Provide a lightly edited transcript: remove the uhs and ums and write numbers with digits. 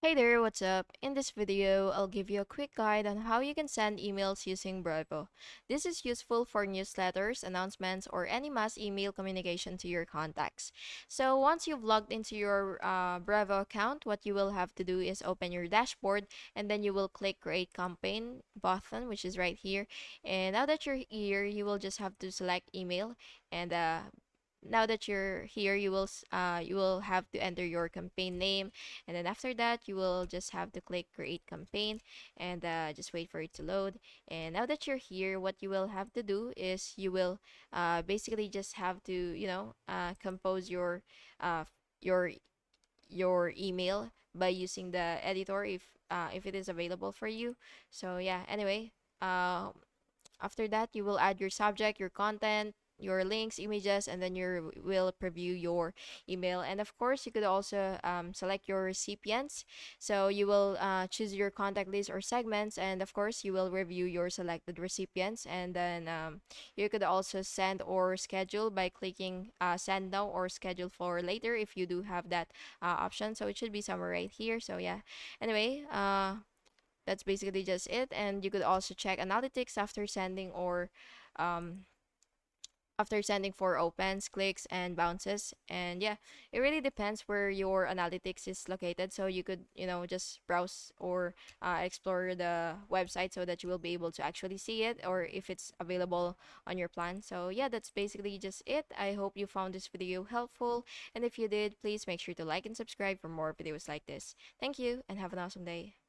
Hey there, what's up? In this video, I'll give you a quick guide on how you can send emails using Brevo. This is useful for newsletters, announcements, or any mass email communication to your contacts. So once you've logged into your Brevo account, what you will have to do is open your dashboard and then you will click Create Campaign button, which is right here. And now that you're here, you will just have to select email and now that you're here you will have to enter your campaign name, and then after that you will just have to click create campaign and just wait for it to load. And now that you're here, what you will have to do is you will basically just have to compose uh, your your email by using the editor if it is available for you. So yeah, anyway, after that, you will add your subject, your content, your links, images, and then you will preview your email. And of course, you could also select your recipients. So you will choose your contact list or segments, and of course, you will review your selected recipients. And then you could also send or schedule by clicking send now or schedule for later if you do have that option. So it should be somewhere right here. So yeah. Anyway, that's basically just it. And you could also check analytics um, after sending for opens, clicks, and bounces. And yeah, it really depends where your analytics is located. So you could, just browse or explore the website so that you will be able to actually see it or if it's available on your plan. So yeah, that's basically just it. I hope you found this video helpful. And if you did, please make sure to like and subscribe for more videos like this. Thank you and have an awesome day.